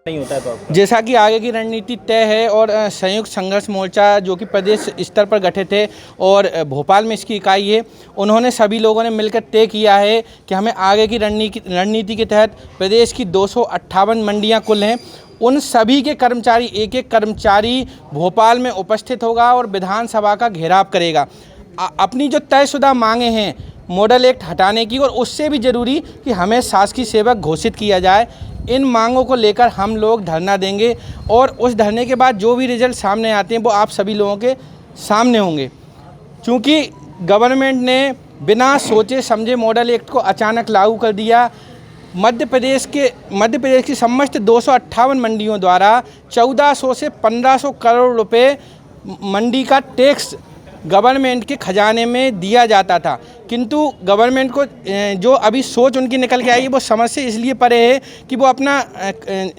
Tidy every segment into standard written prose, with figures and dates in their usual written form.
नहीं होता है तो आपका? जैसा कि आगे की रणनीति तय है और संयुक्त संघर्ष मोर्चा जो कि प्रदेश स्तर पर गठित है और भोपाल में इसकी इकाई है, उन्होंने सभी लोगों ने मिलकर तय किया है कि हमें आगे की रणनीति के तहत प्रदेश की 258 मंडियां कुल हैं, उन सभी के कर्मचारी एक एक कर्मचारी भोपाल में उपस्थित होगा और विधानसभा का घेराव करेगा। अपनी जो तयशुदा मांगे हैं मॉडल एक्ट हटाने की, और उससे भी ज़रूरी कि हमें शासकीय सेवक घोषित किया जाए, इन मांगों को लेकर हम लोग धरना देंगे और उस धरने के बाद जो भी रिजल्ट सामने आते हैं वो आप सभी लोगों के सामने होंगे। क्योंकि गवर्नमेंट ने बिना सोचे समझे मॉडल एक्ट को अचानक लागू कर दिया। मध्य प्रदेश की समस्त 258 मंडियों द्वारा 1400 से 1500 करोड़ रुपए मंडी का टैक्स गवर्नमेंट के खजाने में दिया जाता था, किंतु गवर्नमेंट को जो अभी सोच उनकी निकल के आई है वो समझ से इसलिए परे है कि वो अपना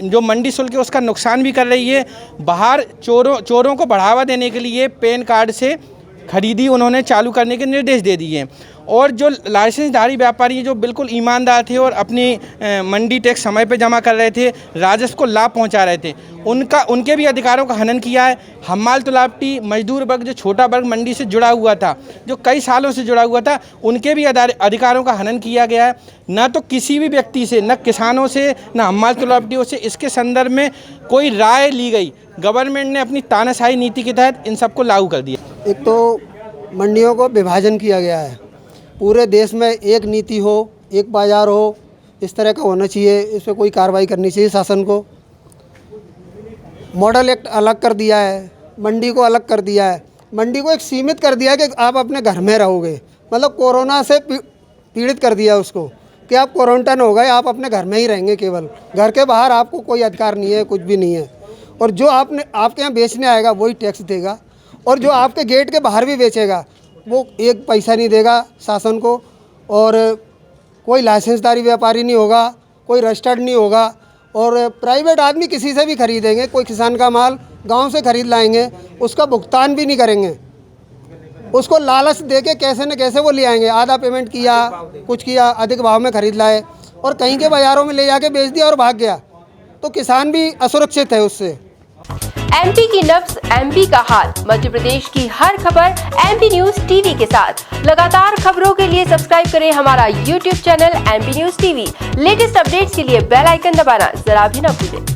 जो मंडी शुल्क है उसका नुकसान भी कर रही है। बाहर चोरों को बढ़ावा देने के लिए पैन कार्ड से खरीदी उन्होंने चालू करने के निर्देश दे दिए हैं, और जो लाइसेंसधारी व्यापारी जो बिल्कुल ईमानदार थे और अपनी मंडी टैक्स समय पे जमा कर रहे थे, राजस्व को लाभ पहुंचा रहे थे, उनके भी अधिकारों का हनन किया है। हमाल तुलावटी मजदूर वर्ग जो छोटा वर्ग मंडी से जुड़ा हुआ था, जो कई सालों से जुड़ा हुआ था, उनके भी अधिकारों का हनन किया गया है। न तो किसी भी व्यक्ति से, न किसानों से, न हमाल तुलावटियों से इसके संदर्भ में कोई राय ली गई। गवर्नमेंट ने अपनी तानाशाही नीति के तहत इन सबको लागू कर दिया। एक तो मंडियों को विभाजन किया गया है, पूरे देश में एक नीति हो, एक बाज़ार हो, इस तरह का होना चाहिए। इस पर कोई कार्रवाई करनी चाहिए शासन को। मॉडल एक्ट अलग कर दिया है, मंडी को अलग कर दिया है, मंडी को एक सीमित कर दिया है कि आप अपने घर में रहोगे, मतलब कोरोना से पीड़ित कर दिया उसको कि आप क्वारंटाइन हो गए, आप अपने घर में ही रहेंगे, केवल घर के बाहर आपको कोई अधिकार नहीं है, कुछ भी नहीं है। और जो आपके यहाँ बेचने आएगा वही टैक्स देगा, और जो आपके गेट के बाहर भी बेचेगा वो एक पैसा नहीं देगा शासन को, और कोई लाइसेंसदारी व्यापारी नहीं होगा, कोई रजिस्टर्ड नहीं होगा, और प्राइवेट आदमी किसी से भी खरीदेंगे, कोई किसान का माल गांव से खरीद लाएंगे, उसका भुगतान भी नहीं करेंगे, उसको लालच देके कैसे न कैसे वो ले आएंगे। आधा पेमेंट किया, कुछ किया, अधिक भाव में खरीद लाए और कहीं के बाज़ारों में ले जाके बेच दिया और भाग गया, तो किसान भी असुरक्षित है उससे। एमपी की नब्ज, एमपी का हाल, मध्य प्रदेश की हर खबर एमपी न्यूज टीवी के साथ। लगातार खबरों के लिए सब्सक्राइब करें हमारा YouTube channel MP news TV. Latest updates के लिए बेल आइकन दबाना जरा भी न भूलें।